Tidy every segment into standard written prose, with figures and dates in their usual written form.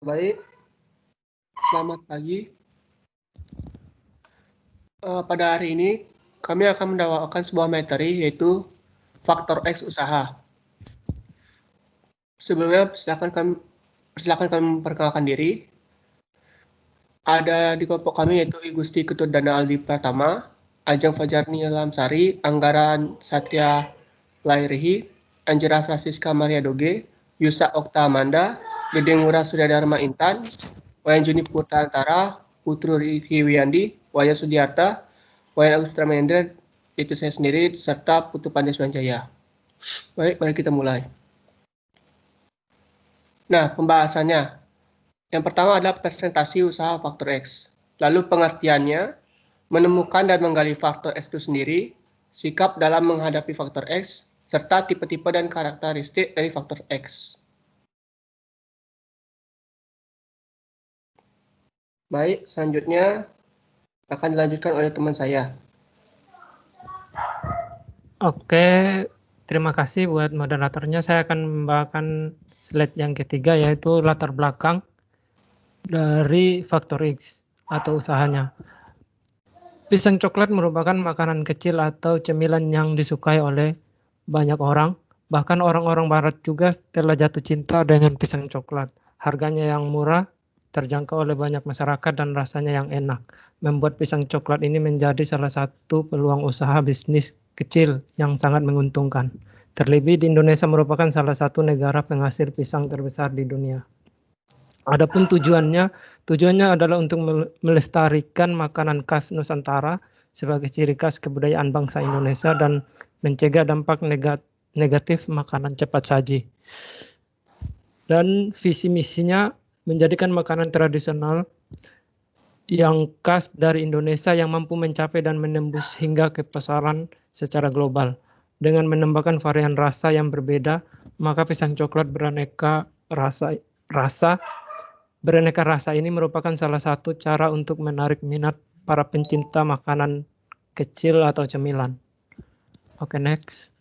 Baik, selamat pagi. Pada hari ini kami akan mendakwakan sebuah materi yaitu faktor X usaha. Sebelumnya persilakan kami memperkenalkan diri. Ada di kelompok kami yaitu I Gusti Ketut Dana Aldi Pratama, Ajeng Fajarni Lamsari, Anggaran Satria Lairihi, Anjera Francisca Maria Doge, Yusa Okta Amanda, Gedeng Ngurah Suryadharma Intan, Wayan Juni Purtantara, Putru Riki Wiyandi, Waya Sudiarta, Wayan Agus Pramendra, itu saya sendiri, serta Putu Pandey Suanjaya. Baik, mari kita mulai. Nah, pembahasannya. Yang pertama adalah presentasi usaha faktor X. Lalu pengertiannya, menemukan dan menggali faktor X itu sendiri, sikap dalam menghadapi faktor X, serta tipe-tipe dan karakteristik dari faktor X. Baik, selanjutnya akan dilanjutkan oleh teman saya. Oke, terima kasih buat moderatornya. Saya akan membawakan slide yang ketiga, yaitu latar belakang dari faktor X atau usahanya. Pisang coklat merupakan makanan kecil atau cemilan yang disukai oleh banyak orang. Bahkan orang-orang barat juga telah jatuh cinta dengan pisang coklat. Harganya yang murah, terjangkau oleh banyak masyarakat, dan rasanya yang enak membuat pisang coklat ini menjadi salah satu peluang usaha bisnis kecil yang sangat menguntungkan. Terlebih di Indonesia merupakan salah satu negara penghasil pisang terbesar di dunia. Adapun tujuannya adalah untuk melestarikan makanan khas Nusantara sebagai ciri khas kebudayaan bangsa Indonesia dan mencegah dampak negatif makanan cepat saji. Dan visi misinya menjadikan makanan tradisional yang khas dari Indonesia yang mampu mencapai dan menembus hingga ke pasaran secara global. Dengan menambahkan varian rasa yang berbeda, maka pisang coklat beraneka rasa ini merupakan salah satu cara untuk menarik minat para pencinta makanan kecil atau cemilan. Oke, next.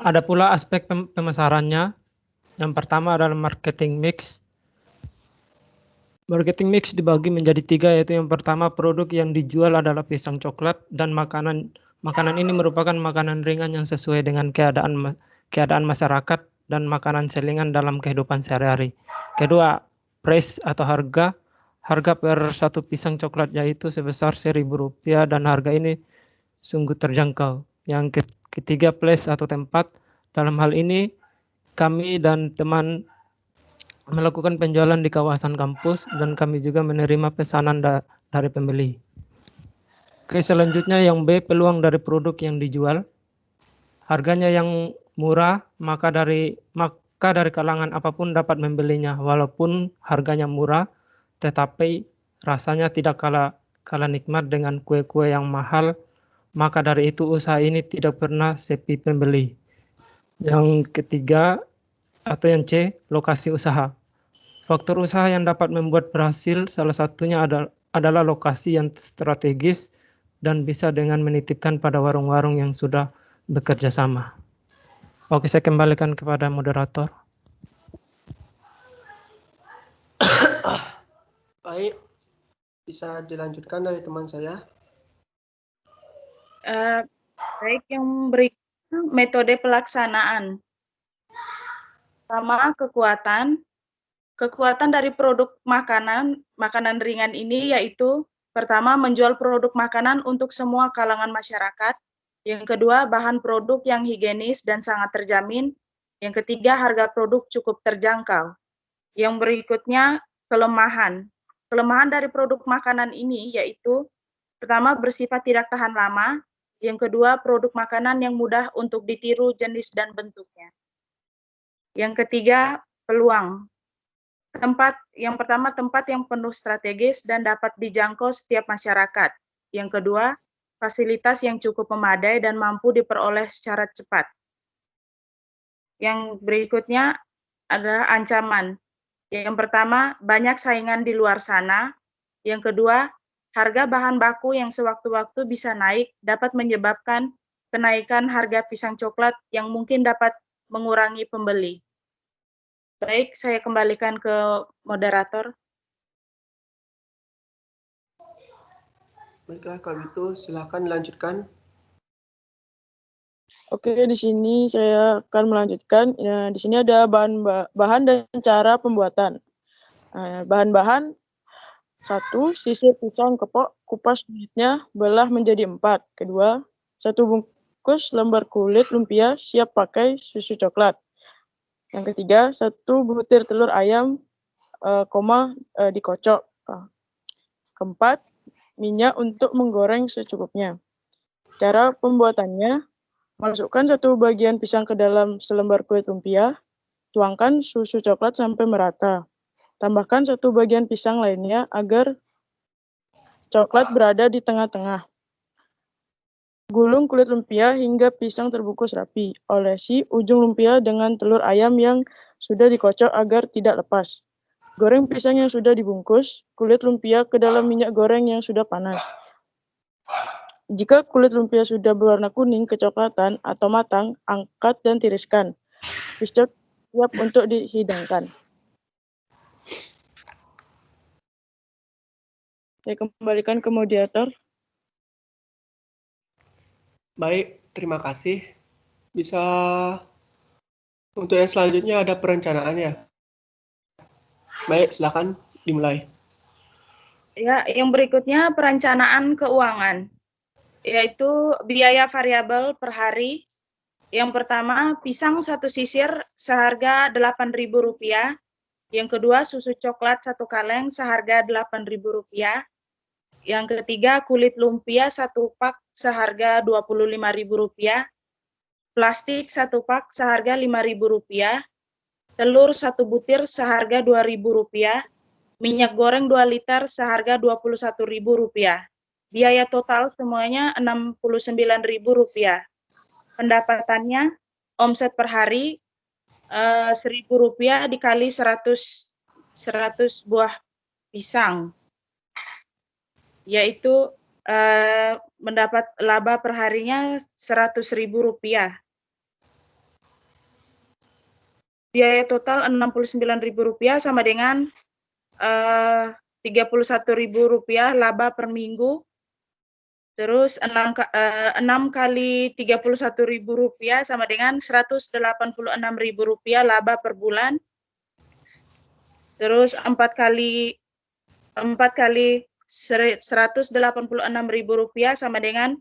Ada pula aspek pemasarannya. Yang pertama adalah marketing mix. Marketing mix dibagi menjadi 3, yaitu yang pertama produk yang dijual adalah pisang coklat, dan makanan ini merupakan makanan ringan yang sesuai dengan keadaan masyarakat dan makanan selingan dalam kehidupan sehari-hari. Kedua, price atau harga per satu pisang coklat yaitu sebesar Rp1.000, dan harga ini sungguh terjangkau. Yang ketiga, place atau tempat. Dalam hal ini kami dan teman melakukan penjualan di kawasan kampus, dan kami juga menerima pesanan dari pembeli. Oke, selanjutnya yang B, peluang dari produk yang dijual. Harganya yang murah, maka dari kalangan apapun dapat membelinya. Walaupun harganya murah, tetapi rasanya tidak kalah nikmat dengan kue-kue yang mahal, maka dari itu usaha ini tidak pernah sepi pembeli. Yang ketiga atau yang C, lokasi usaha. Faktor usaha yang dapat membuat berhasil salah satunya adalah lokasi yang strategis dan bisa dengan menitipkan pada warung-warung yang sudah bekerja sama. Oke, saya kembalikan kepada moderator. Baik, bisa dilanjutkan dari teman saya. Baik, yang berikutnya metode pelaksanaan. Pertama, kekuatan dari produk makanan ringan ini yaitu pertama, menjual produk makanan untuk semua kalangan masyarakat. Yang kedua, bahan produk yang higienis dan sangat terjamin. Yang ketiga, harga produk cukup terjangkau. Yang berikutnya, kelemahan. Kelemahan dari produk makanan ini yaitu pertama, bersifat tidak tahan lama. Yang kedua, produk makanan yang mudah untuk ditiru jenis dan bentuknya. Yang ketiga, peluang. Yang pertama, tempat yang penuh strategis dan dapat dijangkau setiap masyarakat. Yang kedua, fasilitas yang cukup memadai dan mampu diperoleh secara cepat. Yang berikutnya adalah ancaman. Yang pertama, banyak saingan di luar sana. Yang kedua, harga bahan baku yang sewaktu-waktu bisa naik dapat menyebabkan kenaikan harga pisang coklat yang mungkin dapat mengurangi pembeli. Baik, saya kembalikan ke moderator. Baiklah, kalau gitu silakan dilanjutkan. Oke, di sini saya akan melanjutkan. Ya, di sini ada bahan dan cara pembuatan. Bahan-bahan: 1. Sisir pisang kepok, kupas kulitnya, belah menjadi 4. Kedua, 1 bungkus lembar kulit lumpia siap pakai susu coklat. Yang ketiga, 1 butir telur ayam, dikocok. Keempat, minyak untuk menggoreng secukupnya. Cara pembuatannya: masukkan 1 bagian pisang ke dalam selembar kulit lumpia, tuangkan susu coklat sampai merata. Tambahkan 1 bagian pisang lainnya agar coklat berada di tengah-tengah. Gulung kulit lumpia hingga pisang terbungkus rapi. Olesi ujung lumpia dengan telur ayam yang sudah dikocok agar tidak lepas. Goreng pisang yang sudah dibungkus, kulit lumpia ke dalam minyak goreng yang sudah panas. Jika kulit lumpia sudah berwarna kuning kecoklatan atau matang, angkat dan tiriskan. Pisang siap untuk dihidangkan. Saya kembalikan ke moderator. Baik, terima kasih. Bisa untuk yang selanjutnya ada perencanaan ya. Baik, silakan dimulai. Ya, yang berikutnya perencanaan keuangan, yaitu biaya variabel per hari. Yang pertama, pisang 1 sisir seharga Rp8.000. Yang kedua, susu coklat 1 kaleng seharga Rp8.000. Yang ketiga, kulit lumpia 1 pak seharga Rp25.000. Plastik 1 pak seharga Rp5.000. Telur 1 butir seharga Rp2.000. Minyak goreng 2 liter seharga Rp21.000. Biaya total semuanya Rp69.000. Pendapatannya, omset per hari Rp1.000 dikali 100 buah pisang, yaitu mendapat laba per harinya Rp100.000. Biaya total Rp69.000 sama dengan Rp31.000 laba per minggu. Terus 6 kali Rp31.000 sama dengan Rp186.000 laba per bulan. Terus 4 kali Rp186.000 sama dengan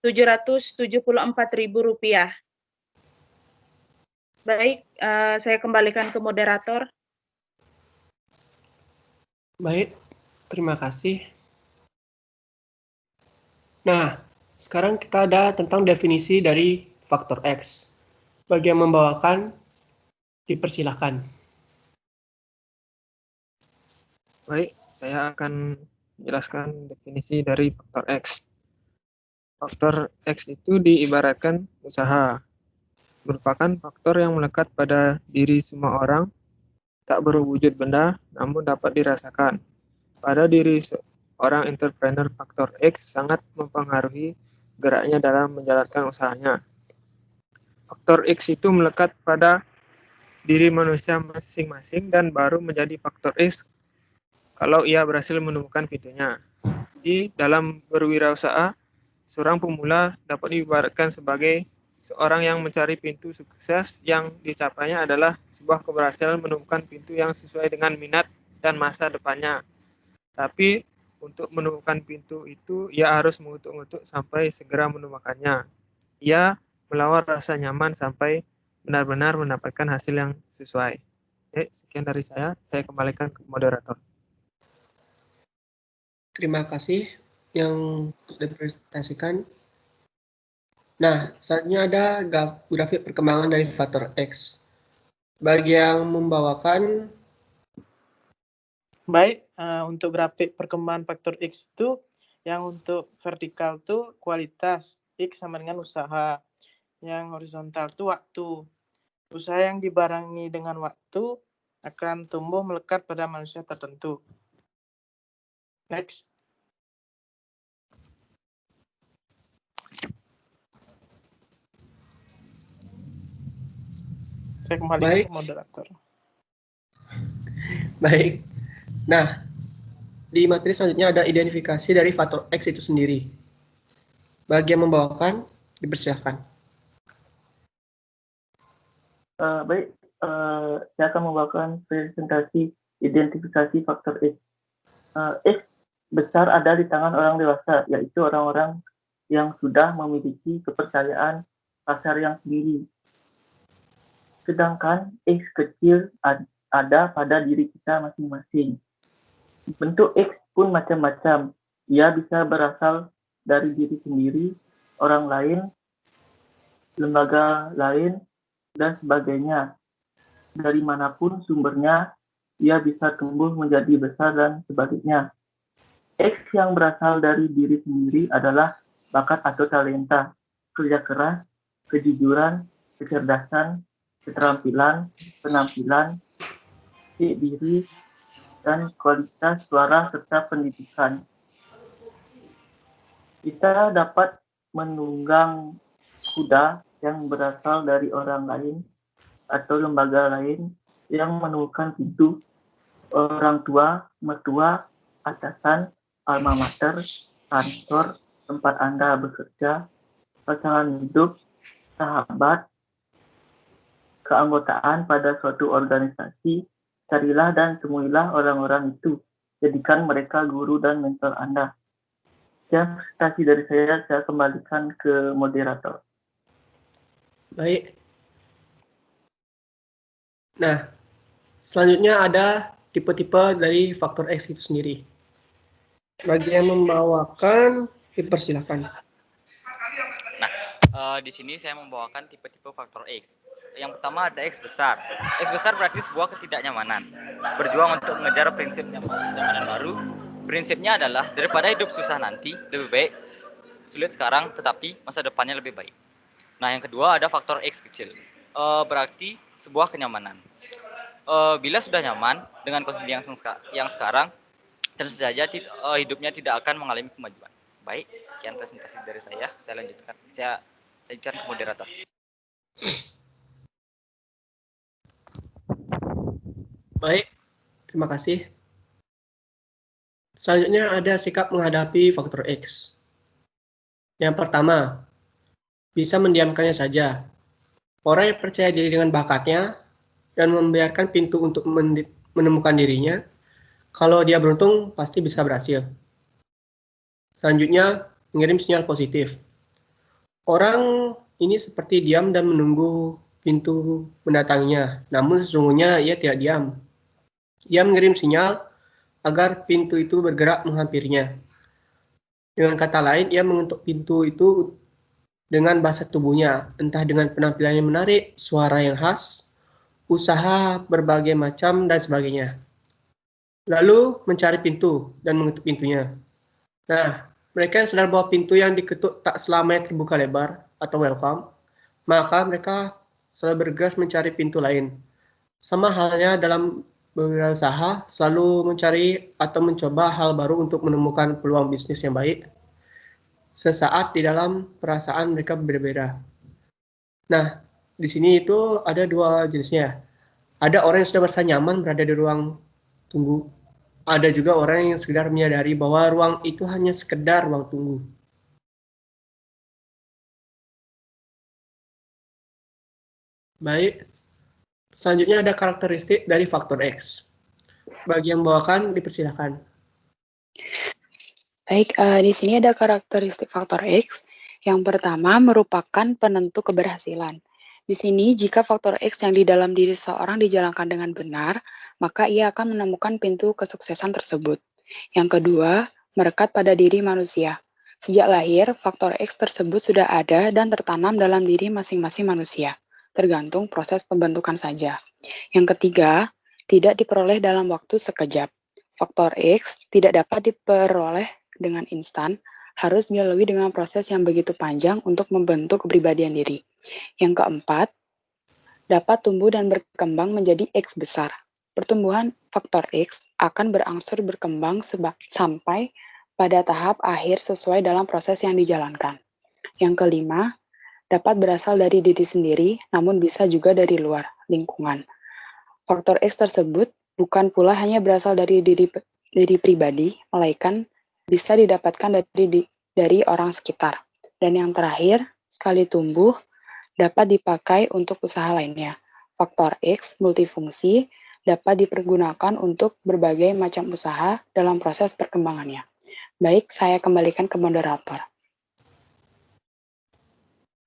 Rp774.000. Baik, saya kembalikan ke moderator. Baik, terima kasih. Nah, sekarang kita ada tentang definisi dari faktor X. Bagi yang membawakan, dipersilakan. Baik, saya akan menjelaskan definisi dari faktor X. Faktor X itu diibaratkan usaha, merupakan faktor yang melekat pada diri semua orang, tak berwujud benda, namun dapat dirasakan. Pada diri seorang entrepreneur, faktor X sangat mempengaruhi geraknya dalam menjalankan usahanya. Faktor X itu melekat pada diri manusia masing-masing dan baru menjadi faktor X kalau ia berhasil menemukan pintunya. Di dalam berwirausaha, seorang pemula dapat diibaratkan sebagai seorang yang mencari pintu sukses. Yang dicapainya adalah sebuah keberhasilan menemukan pintu yang sesuai dengan minat dan masa depannya. Tapi untuk menemukan pintu itu, ia harus mengutuk-ngutuk sampai segera menemukannya. Ia melawan rasa nyaman sampai benar-benar mendapatkan hasil yang sesuai. Sekian dari saya kembalikan ke moderator. Terima kasih yang sudah dipresentasikan. Nah, selanjutnya ada grafik perkembangan dari faktor X. Bagi yang membawakan, Baik, untuk grafik perkembangan faktor X itu, yang untuk vertikal itu kualitas, X sama dengan usaha. Yang horizontal itu waktu. Usaha yang dibarengi dengan waktu akan tumbuh melekat pada manusia tertentu. Next. Saya kembalikan Baik. ke moderator. Baik. Nah, di materi selanjutnya ada identifikasi dari faktor X itu sendiri. Bagi yang membawakan, dipersilakan. Baik, saya akan membawakan presentasi identifikasi faktor X. X besar ada di tangan orang dewasa, yaitu orang-orang yang sudah memiliki kepercayaan pasar yang tinggi. Sedangkan X kecil ada pada diri kita masing-masing. Bentuk X pun macam-macam. Ia bisa berasal dari diri sendiri, orang lain, lembaga lain, dan sebagainya. Dari manapun sumbernya, ia bisa tumbuh menjadi besar dan sebaliknya. X yang berasal dari diri sendiri adalah bakat atau talenta, kerja keras, kejujuran, kecerdasan, keterampilan, penampilan, diri, dan kualitas suara serta pendidikan. Kita dapat menunggang kuda yang berasal dari orang lain atau lembaga lain yang menemukan pintu, orang tua, mertua, atasan, alma mater, kantor, tempat Anda bekerja, pasangan hidup, sahabat, keanggotaan pada suatu organisasi. Carilah dan temuilah orang-orang itu. Jadikan mereka guru dan mentor Anda. Sekian presentasi dari saya kembalikan ke moderator. Baik. Nah, selanjutnya ada tipe-tipe dari faktor X itu sendiri. Bagi yang membawakan, dipersilakan. Di sini saya membawakan tipe-tipe faktor X. Yang pertama ada X besar. X besar berarti sebuah ketidaknyamanan. Berjuang untuk mengejar prinsip nyamanan baru. Prinsipnya adalah daripada hidup susah nanti, lebih baik sulit sekarang tetapi masa depannya lebih baik. Nah, yang kedua ada faktor X kecil. Berarti sebuah kenyamanan. Bila sudah nyaman dengan kondisi yang sekarang, tentu saja hidupnya tidak akan mengalami kemajuan. Baik, sekian presentasi dari saya. Saya lanjutkan ke moderator. Baik, terima kasih. Selanjutnya ada sikap menghadapi faktor X. Yang pertama, bisa mendiamkannya saja. Orang yang percaya diri dengan bakatnya dan membiarkan pintu untuk menemukan dirinya, kalau dia beruntung pasti bisa berhasil. Selanjutnya, mengirim sinyal positif. Orang ini seperti diam dan menunggu pintu mendatanginya, namun sesungguhnya ia tidak diam. Ia mengirim sinyal agar pintu itu bergerak menghampirinya. Dengan kata lain, ia mengetuk pintu itu dengan bahasa tubuhnya, entah dengan penampilan yang menarik, suara yang khas, usaha berbagai macam, dan sebagainya. Lalu mencari pintu dan mengetuk pintunya. Nah, mereka yang sadar bahwa pintu yang diketuk tak selamanya terbuka lebar atau welcome, maka mereka selalu bergegas mencari pintu lain. Sama halnya dalam berusaha, selalu mencari atau mencoba hal baru untuk menemukan peluang bisnis yang baik. Sesaat di dalam perasaan mereka berbeda. Nah, di sini itu ada dua jenisnya. Ada orang yang sudah merasa nyaman berada di ruang tunggu. Ada juga orang yang sekedar menyadari bahwa ruang itu hanya sekedar ruang tunggu. Baik, selanjutnya ada karakteristik dari faktor X. Bagi yang membawakan, dipersilakan. Baik, di sini ada karakteristik faktor X. Yang pertama merupakan penentu keberhasilan. Di sini, jika faktor X yang di dalam diri seseorang dijalankan dengan benar, maka ia akan menemukan pintu kesuksesan tersebut. Yang kedua, merekat pada diri manusia. Sejak lahir, faktor X tersebut sudah ada dan tertanam dalam diri masing-masing manusia, tergantung proses pembentukan saja. Yang ketiga, tidak diperoleh dalam waktu sekejap. Faktor X tidak dapat diperoleh dengan instan, harus dilalui dengan proses yang begitu panjang untuk membentuk kepribadian diri. Yang keempat, dapat tumbuh dan berkembang menjadi X besar. Pertumbuhan faktor X akan berangsur berkembang sampai pada tahap akhir sesuai dalam proses yang dijalankan. Yang kelima, dapat berasal dari diri sendiri, namun bisa juga dari luar. lingkungan. Faktor X tersebut bukan pula hanya berasal dari diri pribadi, melainkan bisa didapatkan dari orang sekitar. Dan yang terakhir, sekali tumbuh, dapat dipakai untuk usaha lainnya. Faktor X multifungsi dapat dipergunakan untuk berbagai macam usaha dalam proses perkembangannya. Baik, saya kembalikan ke moderator.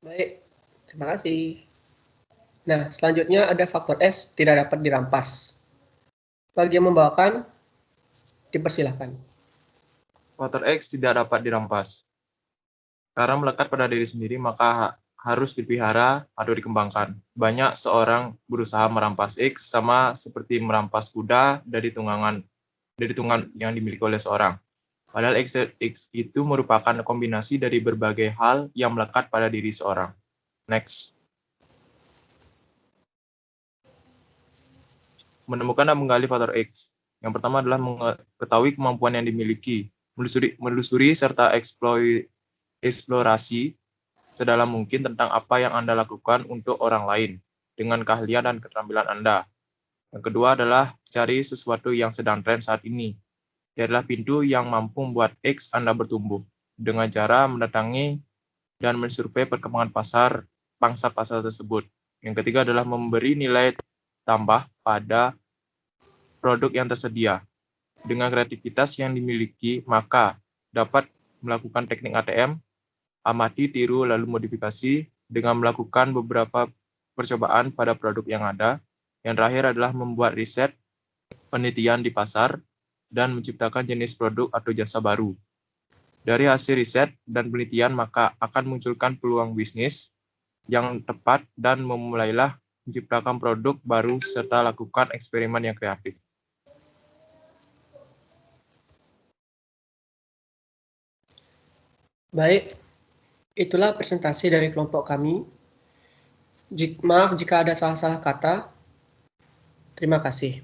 Baik, terima kasih. Nah, selanjutnya ada faktor S tidak dapat dirampas. Bagi yang membawakan, dipersilakan. Faktor X tidak dapat dirampas. Karena melekat pada diri sendiri, maka harus dipelihara atau dikembangkan. Banyak seorang berusaha merampas X sama seperti merampas kuda dari tunggangan yang dimiliki oleh seorang. Padahal X itu merupakan kombinasi dari berbagai hal yang melekat pada diri seorang. Next. Menemukan dan menggali faktor X. Yang pertama adalah mengetahui kemampuan yang dimiliki, menelusuri serta eksplorasi sedalam mungkin tentang apa yang Anda lakukan untuk orang lain dengan keahlian dan keterampilan Anda. Yang kedua adalah cari sesuatu yang sedang tren saat ini. Carilah pintu yang mampu membuat X Anda bertumbuh dengan cara mendatangi dan mensurvei perkembangan pangsa pasar tersebut. Yang ketiga adalah memberi nilai tambah pada produk yang tersedia. Dengan kreativitas yang dimiliki, maka dapat melakukan teknik ATM, amati, tiru, lalu modifikasi dengan melakukan beberapa percobaan pada produk yang ada. Yang terakhir adalah membuat riset, penelitian di pasar, dan menciptakan jenis produk atau jasa baru. Dari hasil riset dan penelitian, maka akan munculkan peluang bisnis yang tepat dan memulailah menciptakan produk baru serta lakukan eksperimen yang kreatif. Baik, itulah presentasi dari kelompok kami. Maaf jika ada salah-salah kata. Terima kasih.